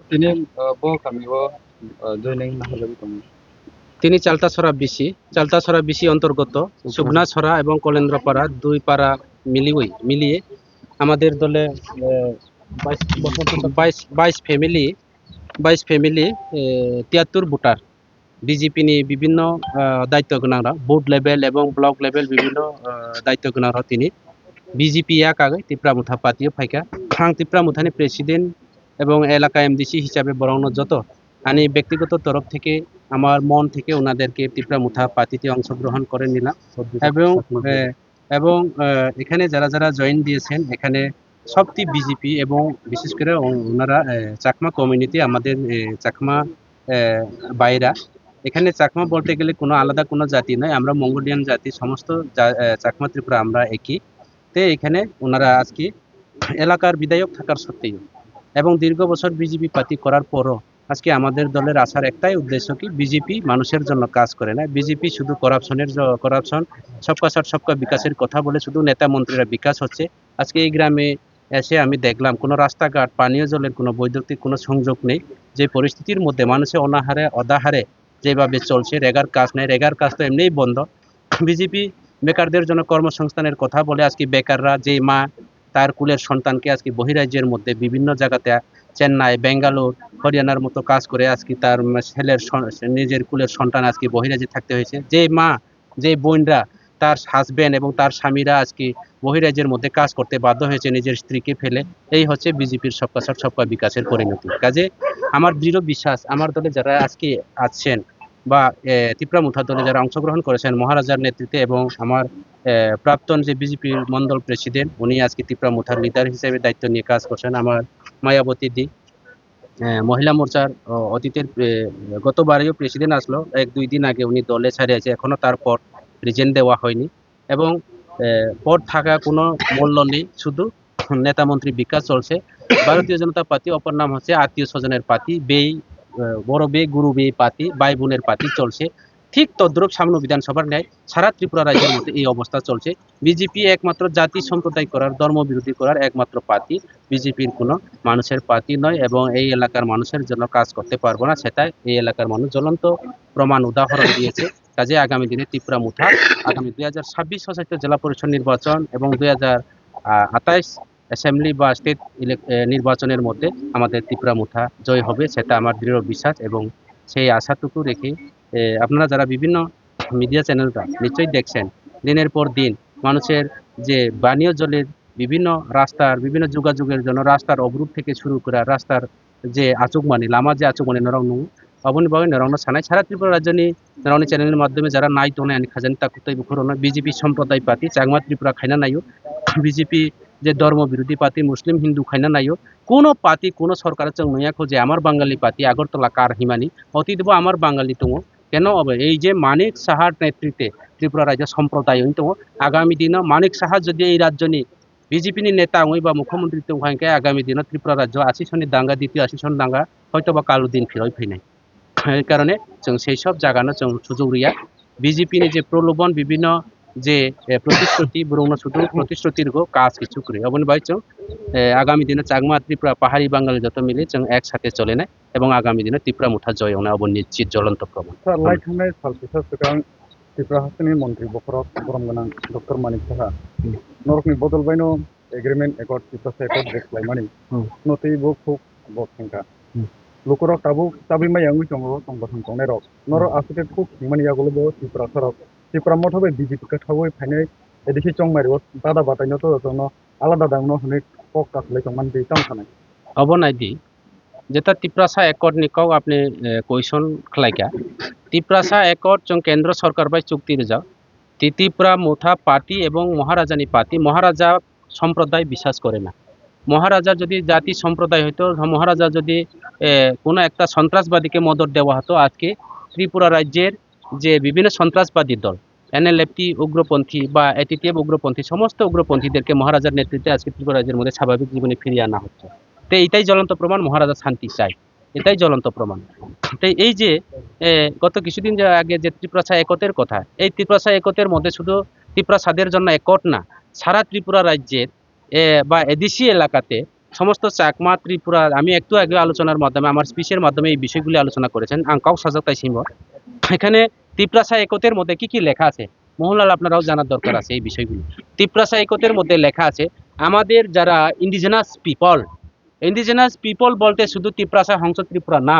Ini bo kami bo joining mahalabi tong. তিনি চালতাছড়া BC অন্তর্গত সুগনাছড়া এবং কলেন্দ্রপাড়া দুই পাড়া মিলিয়ে আমাদের দলে 22 ফ্যামিলি 73 ভোটার বিজেপি নি বিভিন্ন দায়িত্ব গোনাংরা বুথ লেভেল এবং ব্লক লেভেল বিভিন্ন দায়িত্ব গোনাংরা তিনি বিজেপি আগে তিপ্রামুথা পাতিও ফাইকা আं তিপ্রামুথানি প্রেসিডেন্ট এবং এলাকা এমডিসি হিসাবে বরং যত আমি ব্যক্তিগত তরফ থেকে আমার মন থেকে ওনাদেরকে তিপ্রামুথা পার্টিতে অংশগ্রহণ করে নিলাম এবং এবং এখানে যারা যারা জয়েন দিয়েছেন এখানে সবটি বিজেপি এবং বিশেষ করে ওনারা চাকমা কমিউনিটি আমাদের চাকমা বাইরা এখানে চাকমা বলতে গেলে কোনো আলাদা কোনো জাতি নয়, আমরা মঙ্গোলিয়ান জাতি সমস্ত চাকমা ত্রিপুরা আমরা একই। তে এখানে ওনারা আজকে এলাকার বিধায়ক থাকার সত্ত্বেও এবং দীর্ঘ বছর বিজেপি পার্টি করার পরও আজকে আমাদের দলের আসার একটাই উদ্দেশ্য কি বিজেপি মানুষের জন্য কাজ করে না, বিজেপি শুধু করাপশন সবকা সাথ সবকা বিকাশের কথা বলে শুধু নেতা মন্ত্রীরা বিকাশ হচ্ছে। আজকে এই গ্রামে এসে আমি দেখলাম কোনো রাস্তাঘাট পানীয় জলের কোনো বৈদ্যুতিক কোনো সংযোগ নেই, যে পরিস্থিতির মধ্যে মানুষের অনাহারে অদাহারে যেভাবে চলছে, রেগার কাজ নেই, রেগার কাজ তো এমনিই বন্ধ। বিজেপি বেকারদের জন্য কর্মসংস্থানের কথা বলে আজকে বেকাররা যে মা তার কুলের সন্তানকে আজকে বহিরাজ্যের মধ্যে বিভিন্ন জায়গাতে চেন্নাই বেঙ্গালোর হরিয়ানার মতো কাজ করে আজকে তার ছেলের নিজের কুলের সন্তান আজকে বহিরাজ্যে থাকতে হয়েছে, যে মা যে বোনরা তার হাজবেন্ড এবং তার স্বামীরা আজকে বহিরাজ্যের মধ্যে কাজ করতে বাধ্য হয়েছে নিজের স্ত্রীকে ফেলে। এই হচ্ছে বিজেপির সবকা সাথ সবকা বিকাশের পরিণতি। কাজে আমার দৃঢ় বিশ্বাস আমার দলে যারা আজকে আছেন বা তিপ্রামুথা দলে যারা অংশগ্রহণ করেছেন মহারাজার নেতৃত্বে এবং আমার প্রাক্তন যে বিজেপির মন্ডল প্রেসিডেন্ট উনি আজকে তিপ্রামুথার লিডার হিসেবে দায়িত্ব নিয়ে কাজ করছেন, আমার মায়াবতী দি মহিলা মোর্চার অতীতের গতবারেও প্রেসিডেন্ট আসলো, 1-2 দিন আগে উনি দলে ছাড়িয়েছে, এখনো তার পদ রিজেন্ট দেওয়া হয়নি এবং পদ থাকা কোনো মূল্য নেই, শুধু নেতা মন্ত্রী বিকাশ চলছে। ভারতীয় জনতা পার্টি অপর নাম হচ্ছে আত্মীয় স্বজনের পার্টি, বড় বে গুরু বে পার্টি, ভাই বোনের পার্টি চলছে। ঠিক তদ্রুপ সামনে বিধানসভার ন্যায় সারা ত্রিপুরা রাজ্যের মধ্যে এই অবস্থা চলছে। বিজেপি একমাত্র জাতি সম্প্রদায় করার ধর্ম বিরোধী করার একমাত্র পার্টি, বিজেপির কোনো মানুষের পার্টি নয় এবং এই এলাকার মানুষের জন্য কাজ করতে পারবো না, সেটাই এই এলাকার মানুষ জ্বলন্ত প্রমাণ উদাহরণ দিয়েছে। কাজে আগামী দিনে তিপ্রামুথা আগামী 2026 সশস্ত্র জেলা পরিষদ নির্বাচন এবং 2028 অ্যাসেম্বলি বা স্টেট নির্বাচনের মধ্যে আমাদের তিপ্রামুথা জয় হবে, সেটা আমার দৃঢ় বিশ্বাস এবং সেই আশাটুকু রেখে আপনারা যারা বিভিন্ন মিডিয়া চ্যানেলটা নিশ্চয়ই দেখছেন দিনের পর দিন মানুষের যে পানীয় জলের বিভিন্ন রাস্তার বিভিন্ন যোগাযোগের জন্য রাস্তার অবরোধ থেকে শুরু করে রাস্তার যে আচুকমানি লামা যে আচুকমানি নরং অবনি বাবু নরং সানাই সারা ত্রিপুরা রাজ্যনি নরংনি চ্যানেলের মাধ্যমে যারা নাই তো আমি খাজানি তাকুতাই বুখরনো বিজেপি সম্প্রদায় পার্টি চাকমা ত্রিপুরা খাইনা নাইও বিজেপি যে ধর্ম বিরোধী পার্টি মুসলিম হিন্দু খাইনা নাইও কোনো পার্টি কোনো সরকারের চং নয়া খোঁজে আমার বাঙালি পার্টি আগরতলা কার হিমানি অতীতব আমার বাঙালি দङ কেন হবে এই যে মানিক সাহার নেতৃত্বে ত্রিপুরা রাজ্য সম্প্রদায় দङ আগামী দিনে মানিক সাহা যদি এই রাজ্যনি বিজেপিনি নেতা ওই বা মুখ্যমন্ত্রী দंखायनोखे আগামী দিনে ত্রিপুরা রাজ্য 80 সনের দাঙ্গা দ্বিতীয় 80 সন দাঙ্গা হয়তো বা কালো দিন ফিরय फैनाय এই কারণে जों সেই সব জায়গানো जों সুযোগ রিয়া বিজেপিনি যে প্রলোভন বিভিন্ন যে প্রতিশ্রুতি বরং শুধু প্রতিশ্রুতির কাজ কিছু করে অবনি ভাই जों আগামী দিনে চাকমা ত্রিপুরা পাহাড়ি বাঙালি যত মিলে जों একসাথে চলে না এবং আগামী দিনে তিপ্রামুথা জয় হওয়া অবন নিশ্চিত জ্বলন্ত প্রমাণ। Lai thangnai salsisa sikang Tripura Hasani Mantri Bokorok Boromganang Dr. Manik Saha Norokni Bodol Baino Agreement Accord Tripura Accord Deklaimani Notei Bo Khuk Bo Thengka Lukorok Tabi Mayang Tongo Tongbatong Tongerok Noro Asute Khuk Mani Yagolo Bo Tripura Sarok Tripura Motobe BJP Katawai Phanai Edishi Chongmari Tada Bataino Tono Alada Dangno Hanik Pokas Lekongman Di Tangsanai অবনাইদি যেটা Tiprasa accord নিকাও আপনি question খালাইকা Tiprasa accord जों কেন্দ্র সরকার by চুক্তি রেজাও তিপ্রামুথা party এবং মহারাজানি party মহারাজা সম্প্রদায় বিশ্বাস করে না। মহারাজা যদি জাতি সম্প্রদায় হইতো মহারাজা যদি কোনো একটা সন্ত্রাসবাদীকে মদত দেওয়া হতো আজকে ত্রিপুরা রাজ্যের যে বিভিন্ন সন্ত্রাসবাদী দল এনএলএফটি উগ্রপন্থী বা এটিটিএফ উগ্রপন্থী সমস্ত উগ্রপন্থীদেরকে মহারাজার নেতৃত্বে আজকে ত্রিপুরা রাজ্যের মধ্যে স্বাভাবিক জীবনে ফিরিয়ে আনা হচ্ছে। তো এটাই জ্বলন্ত প্রমাণ মহারাজা শান্তি চাই, এটাই জ্বলন্ত প্রমাণ। তো এই যে গত কিছুদিন আগে যে ত্রিপুরা একতের কথা, এই ত্রিপুরা একতের মধ্যে শুধু ত্রিপুরা সাদের জন্য একট না সারা ত্রিপুরা রাজ্যের বা এদেশি এলাকাতে সমস্ত চাকমা ত্রিপুরা আমি একটু আগে আলোচনার মাধ্যমে আমার স্পিচের মাধ্যমে এই বিষয়গুলি আলোচনা করেছেন আংকাও সাজাতাই সিংহ এখানে তিপ্রাসা একতের মধ্যে কি কি লেখা আছে মোহনলাল আপনারাও জানার দরকার আছে এই বিষয়গুলি তিপ্রাসা একতের মধ্যে লেখা আছে আমাদের যারা ইন্ডিজিনাস পিপল বলতে শুধু তিপ্রাসা হংস ত্রিপুরা না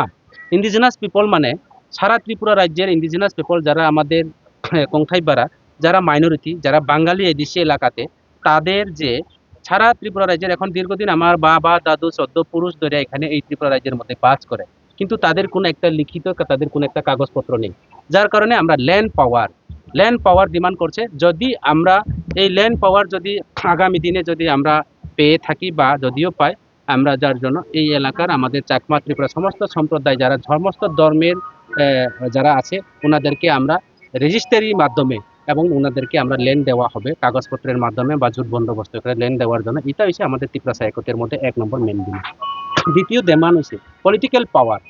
ইন্ডিজিনাস পিপল মানে সারা ত্রিপুরা রাজ্যের ইন্ডিজিনাস পিপল যারা আমাদের কংথাইপাড়া যারা মাইনরিটি যারা বাঙালি এই দেশি এলাকাতে তাদের যে সারা ত্রিপুরা রাজ্যের এখন দীর্ঘদিন আমার বাবা দাদু চোদ্দ পুরুষ ধরে এখানে এই ত্রিপুরা রাজ্যের মধ্যে বাস করে কিন্তু তাদের কোনো একটা লিখিত তাদের কোনো একটা কাগজপত্র নেই যার কারণে আমরা ল্যান্ড পাওয়ার ডিমান্ড করছে যদি আমরা এই ল্যান্ড পাওয়ার যদি আগামী দিনে যদি আমরা পেয়ে থাকি বা যদিও পাই আমরা যার জন্য এই এলাকার আমাদের চাকমা ত্রিপুরা সমস্ত সম্প্রদায় যারা সমস্ত ধর্মের যারা আছে ওনাদেরকে আমরা রেজিস্ট্রির মাধ্যমে এবং ওনাদেরকে আমরা ল্যান্ড দেওয়া হবে কাগজপত্রের মাধ্যমে বা জোট বন্দোবস্ত করে ল্যান্ড দেওয়ার জন্য এটা হচ্ছে আমাদের ত্রিপুরা একতের মধ্যে ১ নম্বর মেন জিনিস। দ্বিতীয় দেমান হচ্ছে পলিটিক্যাল পাওয়ার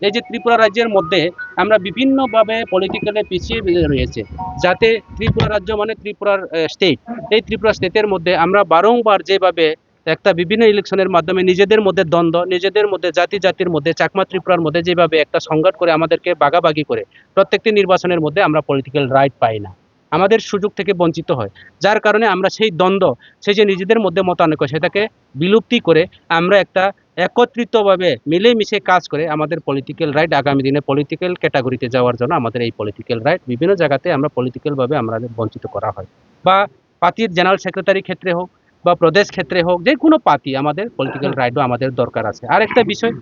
এই যে ত্রিপুরা রাজ্যের মধ্যে আমরা বিভিন্নভাবে পলিটিক্যালে পিছিয়ে রয়েছে যাতে ত্রিপুরা রাজ্য মানে ত্রিপুরার স্টেট এই ত্রিপুরা স্টেটের মধ্যে আমরা বারংবার যেভাবে একটা বিভিন্ন ইলেকশনের মাধ্যমে নিজেদের মধ্যে দ্বন্দ্ব নিজেদের মধ্যে জাতির মধ্যে চাকমা ত্রিপুরার মধ্যে যেভাবে একটা সংঘাত করে আমাদেরকে ভাগাভাগি করে প্রত্যেকটি নির্বাচনের মধ্যে আমরা পলিটিক্যাল রাইট পাই না আমাদের সুযোগ থেকে বঞ্চিত হয় যার কারণে আমরা সেই দ্বন্দ্ব সেই যে নিজেদের মধ্যে মতানৈক্য সেটাকে বিলুপ্তি করে আমরা একটা একত্রিতভাবে মিলেমিশে কাজ করে আমাদের পলিটিক্যাল রাইট আগামী দিনে পলিটিক্যাল ক্যাটাগরিতে যাওয়ার জন্য আমাদের এই পলিটিক্যাল রাইট বিভিন্ন জায়গাতে আমরা পলিটিক্যালভাবে আমাদের বঞ্চিত করা হয় বা পার্টির জেনারেল সেক্রেটারি ক্ষেত্রে হোক বা প্রদেশ ক্ষেত্রে হোক যে কোনো পার্টি আমাদের পলিটিক্যাল রাইটও আমাদের দরকার আছে আর একটা বিষয়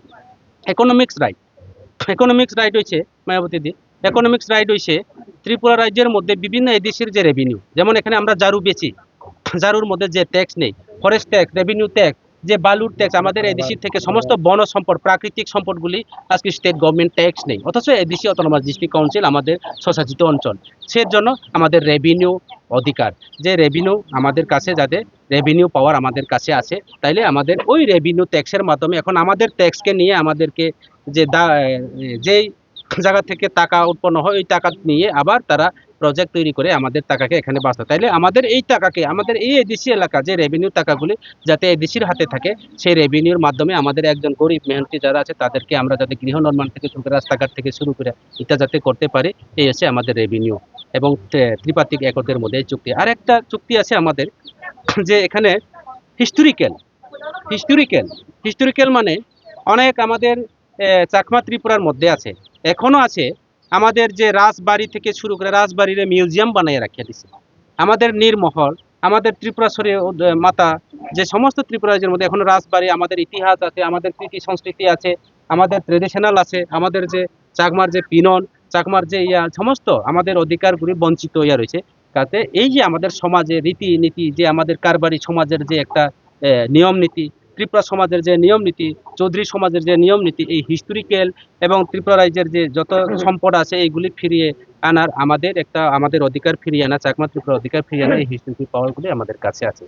ইকোনমিক্স রাইট হয়েছে মায়াবতী দি ইকোনমিক্স রাইট হয়েছে ত্রিপুরা রাজ্যের মধ্যে বিভিন্ন এদেশের যে রেভিনিউ যেমন এখানে আমরা জারু বেচি জারুর মধ্যে যে ট্যাক্স নেই ফরেস্ট ট্যাক্স রেভিনিউ ট্যাক্স যে বালুর ট্যাক্স আমাদের এদেশের থেকে সমস্ত বন সম্পদ প্রাকৃতিক সম্পদগুলি আজকে স্টেট গভর্নমেন্ট ট্যাক্স নেই অথচ এদেশি অটোনমাস ডিস্ট্রিক্ট কাউন্সিল আমাদের স্বশাসিত অঞ্চল সেজন্য আমাদের রেভিনিউ অধিকার যে রেভিনিউ আমাদের কাছে যাতে রেভিনিউ পাওয়ার আমাদের কাছে আছে তাইলে আমাদের ওই রেভিনিউ ট্যাক্সের মাধ্যমে এখন আমাদের ট্যাক্সকে নিয়ে আমাদেরকে যে যেই জায়গা থেকে টাকা উৎপন্ন হয় ওই টাকা নিয়ে আবার তারা প্রজেক্ট তৈরি করে আমাদের টাকাকে এখানে বাঁচায় তাইলে আমাদের এই টাকাকে আমাদের এই এদেশি এলাকা যে রেভিনিউ টাকাগুলি যাতে এদেশির হাতে থাকে সেই রেভিনিউর মাধ্যমে আমাদের একজন গরিব মেহনতি যারা আছে তাদেরকে আমরা যাতে গৃহ নির্মাণ থেকে শুরু করে রাস্তাঘাট থেকে শুরু করে এটা যাতে করতে পারি এই হচ্ছে আমাদের রেভিনিউ এবং ত্রিপাত্রিক একতের মধ্যে এই চুক্তি আর একটা চুক্তি আছে আমাদের যে এখানে হিস্টোরিক্যাল হিস্টোরিক্যাল মানে অনেক আমাদের চাকমা ত্রিপুরার মধ্যে আছে এখনো আছে আমাদের যে রাজবাড়ি থেকে শুরু করে রাজবাড়ির মিউজিয়াম বানিয়ে রাখিয়া দিছে আমাদের নীরমহল আমাদের ত্রিপুরাশ্বরী মাতা যে সমস্ত ত্রিপুরা রাজ্যের মধ্যে এখনো রাজবাড়ি আমাদের ইতিহাস আছে আমাদের কৃতি সংস্কৃতি আছে আমাদের ট্রেডিশনাল আছে আমাদের যে চাকমার যে পিনন চাকমার যে সমস্ত আমাদের অধিকারগুলি বঞ্চিত হইয়া রয়েছে তাতে এই যে আমাদের সমাজে রীতিনীতি যে আমাদের কারবারি সমাজের যে একটা নিয়ম নীতি ত্রিপুরা সমাজের যে নিয়ম নীতি চৌধুরী সমাজের যে নিয়ম নীতি এই হিস্টোরিক্যাল এবং ত্রিপুরা রাজ্যের যে যত সম্পদ আছে এইগুলি ফিরিয়ে আনার আমাদের অধিকার ফিরিয়ে আনা চাকমা ত্রিপুরা অধিকার ফিরিয়ে আনা এই হিস্টোরিক্যাল পাওয়ারগুলি আমাদের কাছে আছে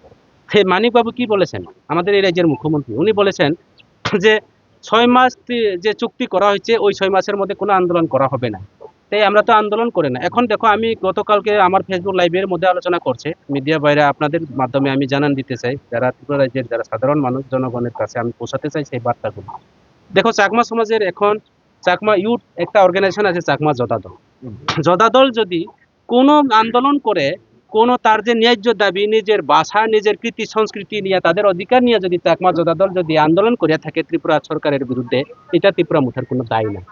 সেই মানিকবাবু কি বলেছেন আমাদের এই রাজ্যের মুখ্যমন্ত্রী উনি বলেছেন যে 6 মাস যে চুক্তি করা হয়েছে ওই 6 মাসের মধ্যে কোনো আন্দোলন করা হবে না তাই আমরা তো আন্দোলন করি না এখন দেখো আমি গতকালকে আমার ফেসবুক লাইভের মধ্যে আলোচনা করছে মিডিয়া বাইরে আপনাদের মাধ্যমে আমি জানান দিতে চাই যারা ত্রিপুরা রাজ্যের যারা সাধারণ মানুষ জনগণের কাছে আমি পৌঁছাতে চাই সেই বার্তাগুলো দেখো চাকমা সমাজের এখন চাকমা ইউথ একটা অর্গানাইজেশন আছে চাকমা জদাদল যদি কোনো আন্দোলন করে কোনো তার যে ন্যায্য দাবি নিজের ভাষা নিজের কৃতি সংস্কৃতি নিয়ে তাদের অধিকার নিয়ে যদি চাকমা জদাদল যদি আন্দোলন করিয়া থাকে ত্রিপুরা সরকারের বিরুদ্ধে এটা ত্রিপুরা মুঠার কোনো দায় না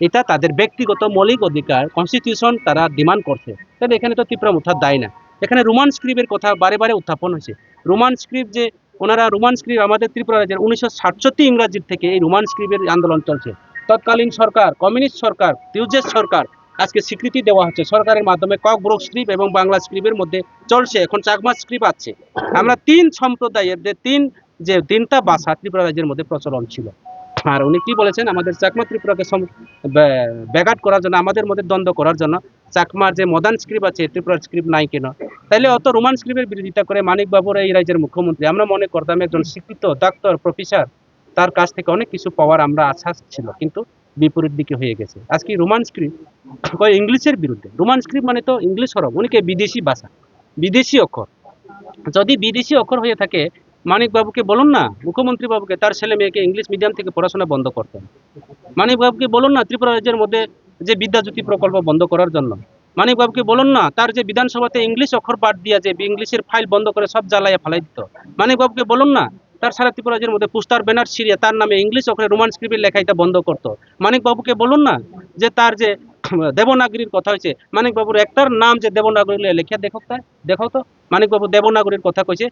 এটা তাদের ব্যক্তিগত মৌলিক অধিকার কনস্টিটিউশন তারা ডিমান্ড করছে তাহলে এখানে তো ত্রিপুরা মুঠার দায় না এখানে রোমান স্ক্রিপ্টের কথা বারে বারে উত্থাপন হয়েছে রোমান স্ক্রিপ্ট যে ওনারা রোমান স্ক্রিপ্ট আমাদের ত্রিপুরা রাজ্যের 1967 ইংরাজির থেকে এই রোমান স্ক্রিপ্টের আন্দোলন চলছে তৎকালীন সরকার কমিউনিস্ট সরকার হিউজেস সরকার আজকে স্বীকৃতি দেওয়া হচ্ছে সরকারের মাধ্যমে ককব্রোক স্ক্রিপ্ট এবং বাংলা স্ক্রিপ্টের মধ্যে চলছে এখন চাকমা স্ক্রিপ্ট আছে আমরা 3 সম্প্রদায়ের যে তিনটা ভাষা ত্রিপুরা রাজ্যের মধ্যে প্রচলন ছিল আর উনি কি বলেছেন আমাদের চাকমা ত্রিপুরাকে ব্যাঘাত করার জন্য আমাদের মধ্যে দ্বন্দ্ব করার জন্য চাকমার যে মডার্ন স্ক্রিপ্ট আছে ত্রিপুরার স্ক্রিপ্ট নাই কেন তাইলে অত রোমান স্ক্রিপ্টের বিরোধিতা করে মানিক বাবুর এই রাজ্যের মুখ্যমন্ত্রী আমরা মনে করতাম একজন শিক্ষিত ডাক্তার প্রফেসর তার কাছ থেকে অনেক কিছু পাওয়ার আমরা আশা ছিল কিন্তু বিপরীত দিকে হয়ে গেছে আজকে রোমান স্ক্রিপ্ট ইংলিশের বিরুদ্ধে রোমান স্ক্রিপ্ট মানে তো ইংলিশ হরফ উনিকে বিদেশি ভাষা বিদেশি অক্ষর যদি বিদেশি অক্ষর হয়ে থাকে মানিক বাবুকে বলুন না, মুখ্যমন্ত্রী বাবুকে তার ছেলে মেয়েকে ইংলিশ মিডিয়াম থেকে পড়াশোনা বন্ধ করতেন। মানিক বাবুকে বলুন না ত্রিপুরা রাজ্যের মধ্যে যে বিদ্যাজ্যোতি প্রকল্প বন্ধ করার জন্য। মানিক বাবুকে বলুন না তার যে বিধানসভাতে ইংলিশ অক্ষর পাঠ দিয়া যে ইংলিশের ফাইল বন্ধ করে সব জ্বালাইয়া ফালাই দিত। মানিক বাবুকে বলুন না তার সারা ত্রিপুরা রাজ্যের মধ্যে পোস্টার ব্যানার ছিঁড়িয়ে তার নামে ইংলিশ অক্ষরে রোমান স্ক্রিপ্টে লেখাইতে বন্ধ করতো। মানিক বাবুকে বলুন না যে তার যে দেবনাগরীর কথা হয়েছে, মানিক বাবুর একটার নাম যে দেবনাগরী লেখা দেখো তো মানিক বাবু দেবনাগরীর কথা কইছে।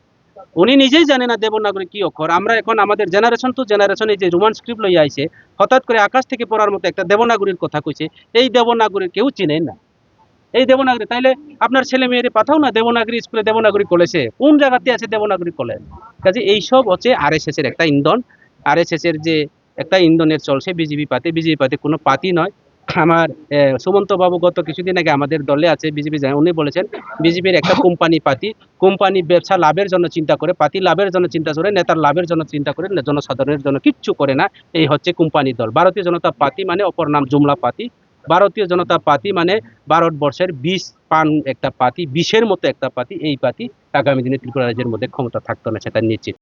উনি নিজেই জানে না দেবনাগরী কি অক্ষর। আমরা এখন আমাদের জেনারেশন টু জেনারেশন এই যে রোমান স্ক্রিপ্ট লইয়া আইছে, হঠাৎ করে আকাশ থেকে পড়ার মতো একটা দেবনাগরীর কথা কইছে। এই দেবনাগরী কেউ চিনে না। এই দেবনাগরী তাইলে আপনার ছেলে মেয়েরে পাঠাও না দেবনাগরী স্কুলে, দেবনাগরী কলেজে। কোন জায়গাতে আছে দেবনাগরী কলেজ? কাজে এইসব হচ্ছে আরএসএস এর একটা ইন্ধন। আরএসএস এর যে একটা ইন্ধনের চলছে বিজেপি পাতে কোনো পাতি নয়। আমার সুমন্ত বাবু গত কিছুদিন আগে আমাদের দলে আছে বিজেপি, উনি বলেছেন বিজেপির একটা কোম্পানি ব্যবসা লাভের জন্য চিন্তা করে, পাতি লাভের জন্য চিন্তা করে, নেতার লাভের জন্য চিন্তা করে, জনসাধারণের জন্য কিচ্ছু করে না। এই হচ্ছে কোম্পানি দল। ভারতীয় জনতা পার্টি মানে অপর নাম জুমলা পার্টি। ভারতীয় জনতা পার্টি মানে ভারতবর্ষের বিষ পান একটা পার্টি, বিষের মতো একটা পার্টি। এই পার্টি আগামী দিনে ত্রিপুরা রাজ্যের মধ্যে ক্ষমতা থাকতো না, সেটা নিশ্চিত।